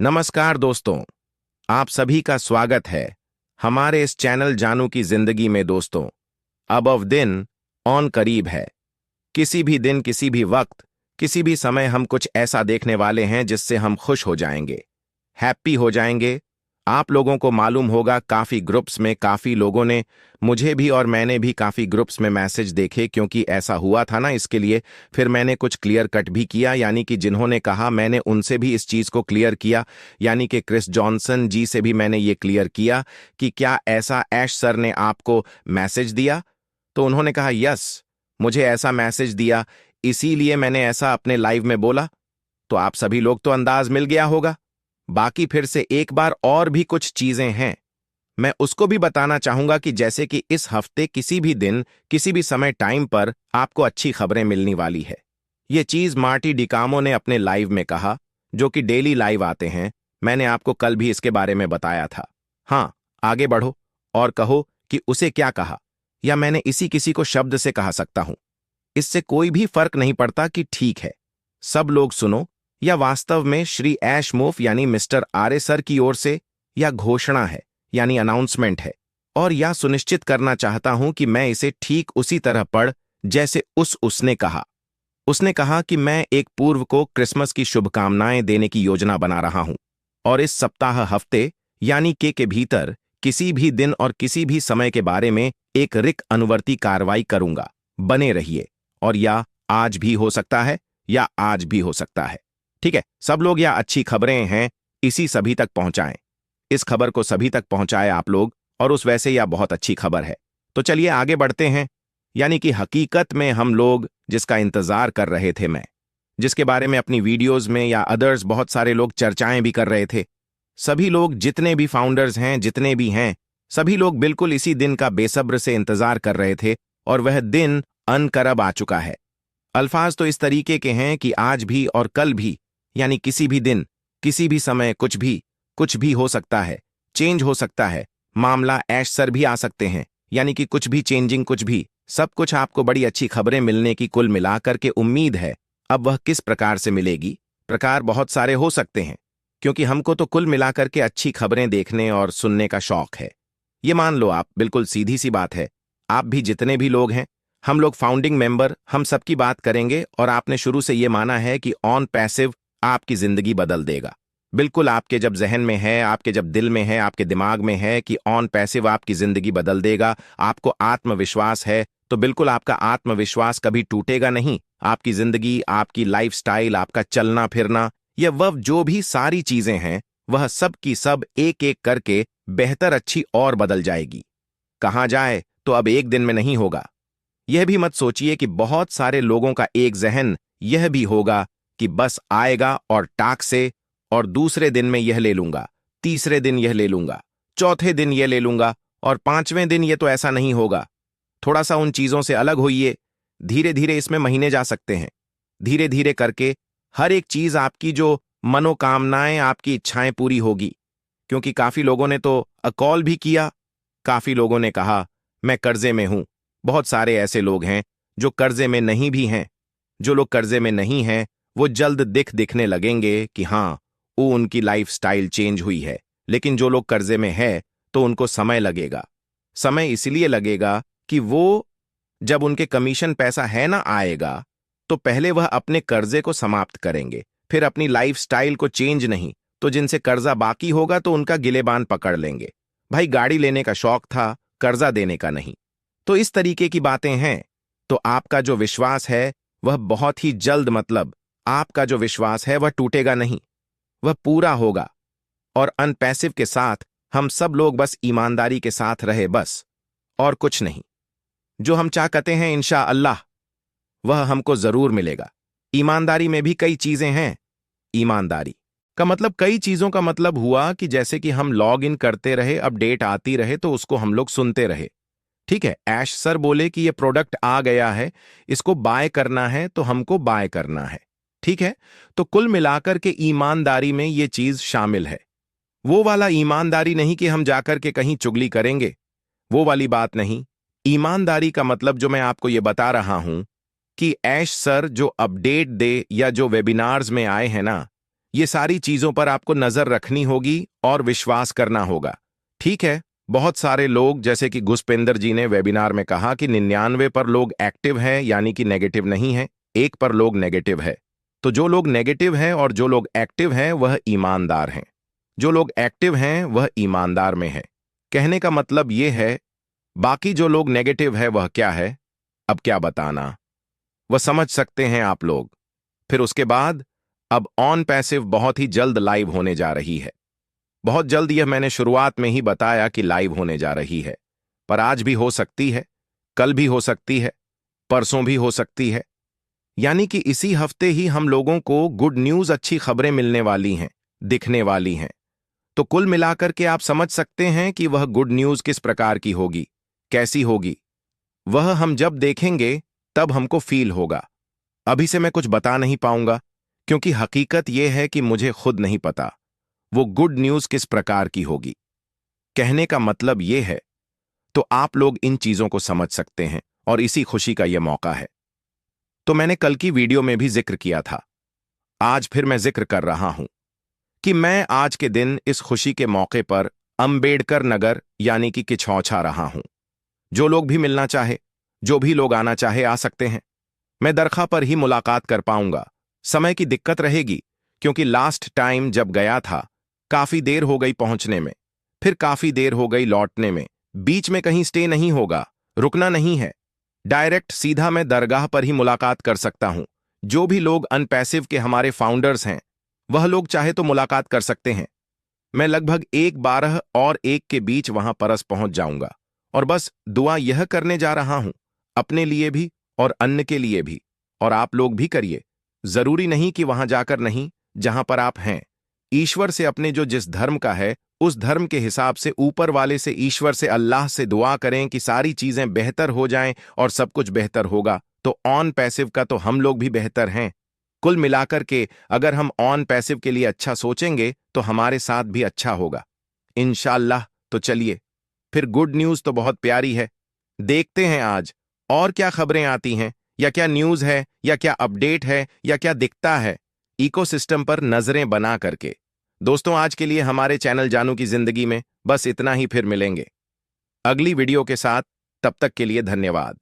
नमस्कार दोस्तों, आप सभी का स्वागत है हमारे इस चैनल जानू की जिंदगी में। दोस्तों, अब दिन ऑन करीब है। किसी भी दिन, किसी भी वक्त, किसी भी समय हम कुछ ऐसा देखने वाले हैं जिससे हम खुश हो जाएंगे, हैप्पी हो जाएंगे। आप लोगों को मालूम होगा, काफी ग्रुप्स में काफी लोगों ने, मुझे भी और मैंने भी काफी ग्रुप्स में मैसेज देखे, क्योंकि ऐसा हुआ था ना, इसके लिए फिर मैंने कुछ क्लियर कट भी किया। यानी कि जिन्होंने कहा, मैंने उनसे भी इस चीज को क्लियर किया। यानी कि क्रिस जॉनसन जी से भी मैंने ये क्लियर किया कि क्या ऐसा ऐश सर ने आपको मैसेज दिया। तो उन्होंने कहा यस, मुझे ऐसा मैसेज दिया, इसीलिए मैंने ऐसा अपने लाइव में बोला। तो आप सभी लोग तो अंदाज मिल गया होगा। बाकी फिर से एक बार और भी कुछ चीजें हैं, मैं उसको भी बताना चाहूंगा कि जैसे कि इस हफ्ते किसी भी दिन, किसी भी समय, टाइम पर आपको अच्छी खबरें मिलने वाली है। ये चीज मार्टी डिकामो ने अपने लाइव में कहा, जो कि डेली लाइव आते हैं। मैंने आपको कल भी इसके बारे में बताया था। हाँ, आगे बढ़ो और कहो कि उसे क्या कहा, या मैंने इसी किसी को शब्द से कहा सकता हूं। इससे कोई भी फर्क नहीं पड़ता कि ठीक है, सब लोग सुनो, या वास्तव में श्री ऐशमोफ यानी मिस्टर आर्य सर की ओर से, या घोषणा है यानी अनाउंसमेंट है, और या सुनिश्चित करना चाहता हूं कि मैं इसे ठीक उसी तरह पढ़ जैसे उसने कहा। उसने कहा कि मैं एक पूर्व को क्रिसमस की शुभकामनाएं देने की योजना बना रहा हूं, और इस सप्ताह हफ्ते यानी के भीतर किसी भी दिन और किसी भी समय के बारे में एक रिक अनुवर्ती कार्रवाई करूंगा। बने रहिए। और या आज भी हो सकता है, या आज भी हो सकता है। ठीक है, सब लोग, या अच्छी खबरें हैं, इसी सभी तक पहुंचाएं। इस खबर को सभी तक पहुंचाएं आप लोग, और उस वैसे या बहुत अच्छी खबर है। तो चलिए आगे बढ़ते हैं। यानी कि हकीकत में हम लोग जिसका इंतजार कर रहे थे, मैं जिसके बारे में अपनी वीडियोस में या अदर्स बहुत सारे लोग चर्चाएं भी कर रहे थे, सभी लोग जितने भी फाउंडर्स हैं, जितने भी हैं, सभी लोग बिल्कुल इसी दिन का बेसब्र से इंतजार कर रहे थे, और वह दिन अनकरब आ चुका है। अल्फाज तो इस तरीके के हैं कि आज भी और कल भी, यानी किसी भी दिन, किसी भी समय, कुछ भी हो सकता है, चेंज हो सकता है। मामला ऐश सर भी आ सकते हैं, यानी कि कुछ भी चेंजिंग, कुछ भी, सब कुछ। आपको बड़ी अच्छी खबरें मिलने की कुल मिलाकर के उम्मीद है। अब वह किस प्रकार से मिलेगी, प्रकार बहुत सारे हो सकते हैं, क्योंकि हमको तो कुल मिलाकर के अच्छी खबरें देखने और सुनने का शौक है। ये मान लो आप, बिल्कुल सीधी सी बात है। आप भी जितने भी लोग हैं, हम लोग फाउंडिंग मेंबर, हम सबकी बात करेंगे। और आपने शुरू से ये माना है कि ऑन पैसिव आपकी जिंदगी बदल देगा। बिल्कुल आपके जब जहन में है, आपके जब दिल में है, आपके दिमाग में है कि ऑन पैसिव आपकी जिंदगी बदल देगा, आपको आत्मविश्वास है, तो बिल्कुल आपका आत्मविश्वास कभी टूटेगा नहीं। आपकी जिंदगी, आपकी लाइफस्टाइल, आपका चलना फिरना, यह वह जो भी सारी चीजें हैं, वह सब की सब एक एक करके बेहतर, अच्छी और बदल जाएगी। कहाँ जाए तो अब एक दिन में नहीं होगा। यह भी मत सोचिए कि बहुत सारे लोगों का एक जहन यह भी होगा कि बस आएगा और टाक से, और दूसरे दिन में यह ले लूंगा, तीसरे दिन यह ले लूंगा, चौथे दिन यह ले लूंगा, और पांचवें दिन यह तो ऐसा नहीं होगा। थोड़ा सा उन चीजों से अलग होइए। धीरे धीरे इसमें महीने जा सकते हैं। धीरे धीरे करके हर एक चीज, आपकी जो मनोकामनाएं, आपकी इच्छाएं पूरी होगी। क्योंकि काफी लोगों ने तो कॉल भी किया, काफी लोगों ने कहा मैं कर्जे में हूं। बहुत सारे ऐसे लोग हैं जो कर्जे में नहीं भी हैं। जो लोग कर्जे में नहीं हैं, वो जल्द दिखने लगेंगे कि हाँ, वो उनकी लाइफस्टाइल चेंज हुई है। लेकिन जो लोग कर्जे में है, तो उनको समय लगेगा। समय इसलिए लगेगा कि वो, जब उनके कमीशन पैसा है ना आएगा, तो पहले वह अपने कर्जे को समाप्त करेंगे, फिर अपनी लाइफस्टाइल को चेंज नहीं, तो जिनसे कर्जा बाकी होगा तो उनका गिलेबान पकड़ लेंगे। भाई, गाड़ी लेने का शौक था, कर्जा देने का नहीं। तो इस तरीके की बातें हैं। तो आपका जो विश्वास है वह बहुत ही जल्द, मतलब आपका जो विश्वास है वह टूटेगा नहीं, वह पूरा होगा। और अनपैसिव के साथ हम सब लोग बस ईमानदारी के साथ रहे, बस, और कुछ नहीं। जो हम चाहते हैं इंशा अल्लाह वह हमको जरूर मिलेगा। ईमानदारी में भी कई चीजें हैं। ईमानदारी का मतलब, कई चीजों का मतलब हुआ कि जैसे कि हम लॉग इन करते रहे, अपडेट आती रहे, तो उसको हम लोग सुनते रहे। ठीक है, ऐश सर बोले कि ये प्रोडक्ट आ गया है, इसको बाय करना है, तो हमको बाय करना है। ठीक है, तो कुल मिलाकर के ईमानदारी में ये चीज शामिल है। वो वाला ईमानदारी नहीं कि हम जाकर के कहीं चुगली करेंगे, वो वाली बात नहीं। ईमानदारी का मतलब जो मैं आपको ये बता रहा हूं कि ऐश सर जो अपडेट दे, या जो वेबिनार्स में आए हैं ना, ये सारी चीजों पर आपको नजर रखनी होगी और विश्वास करना होगा। ठीक है, बहुत सारे लोग जैसे कि घुसपेंद्र जी ने वेबिनार में कहा कि 99 पर लोग एक्टिव हैं, यानी कि नेगेटिव नहीं है, 1 पर लोग नेगेटिव है। तो जो लोग नेगेटिव हैं और जो लोग एक्टिव हैं वह ईमानदार हैं। जो लोग एक्टिव हैं वह ईमानदार में है। कहने का मतलब यह है, बाकी जो लोग नेगेटिव है वह क्या है, अब क्या बताना, वह समझ सकते हैं आप लोग। फिर उसके बाद अब ऑन पैसिव बहुत ही जल्द लाइव होने जा रही है। बहुत जल्द, यह मैंने शुरुआत में ही बताया कि लाइव होने जा रही है, पर आज भी हो सकती है, कल भी हो सकती है, परसों भी हो सकती है। यानी कि इसी हफ्ते ही हम लोगों को गुड न्यूज, अच्छी खबरें मिलने वाली हैं, दिखने वाली हैं। तो कुल मिलाकर के आप समझ सकते हैं कि वह गुड न्यूज किस प्रकार की होगी, कैसी होगी। वह हम जब देखेंगे तब हमको फील होगा। अभी से मैं कुछ बता नहीं पाऊंगा, क्योंकि हकीकत यह है कि मुझे खुद नहीं पता वो गुड न्यूज किस प्रकार की होगी। कहने का मतलब यह है, तो आप लोग इन चीजों को समझ सकते हैं और इसी खुशी का यह मौका है। तो मैंने कल की वीडियो में भी जिक्र किया था, आज फिर मैं जिक्र कर रहा हूं कि मैं आज के दिन इस खुशी के मौके पर अंबेडकर नगर यानी कि किछौछा रहा हूं। जो लोग भी मिलना चाहे, जो भी लोग आना चाहे आ सकते हैं। मैं दरखा पर ही मुलाकात कर पाऊंगा। समय की दिक्कत रहेगी, क्योंकि लास्ट टाइम जब गया था काफी देर हो गई पहुंचने में, फिर काफी देर हो गई लौटने में। बीच में कहीं स्टे नहीं होगा, रुकना नहीं है। डायरेक्ट सीधा मैं दरगाह पर ही मुलाकात कर सकता हूं। जो भी लोग अनपैसिव के हमारे फाउंडर्स हैं, वह लोग चाहे तो मुलाकात कर सकते हैं। मैं लगभग 1:12 और 1 के बीच वहां परस पहुंच जाऊंगा और बस दुआ यह करने जा रहा हूं, अपने लिए भी और अन्य के लिए भी। और आप लोग भी करिए। जरूरी नहीं कि वहां जाकर नहीं, जहां पर आप हैं, ईश्वर से अपने जो जिस धर्म का है उस धर्म के हिसाब से ऊपर वाले से, ईश्वर से, अल्लाह से दुआ करें कि सारी चीजें बेहतर हो जाएं और सब कुछ बेहतर होगा। तो ऑन पैसिव का तो हम लोग भी बेहतर हैं। कुल मिलाकर के अगर हम ऑन पैसिव के लिए अच्छा सोचेंगे तो हमारे साथ भी अच्छा होगा इंशाअल्लाह। तो चलिए, फिर गुड न्यूज तो बहुत प्यारी है। देखते हैं आज और क्या खबरें आती हैं, या क्या न्यूज है, या क्या अपडेट है, या क्या दिखता है इकोसिस्टम पर नजरें बना करके। दोस्तों, आज के लिए हमारे चैनल जानू की जिंदगी में बस इतना ही। फिर मिलेंगे अगली वीडियो के साथ। तब तक के लिए धन्यवाद।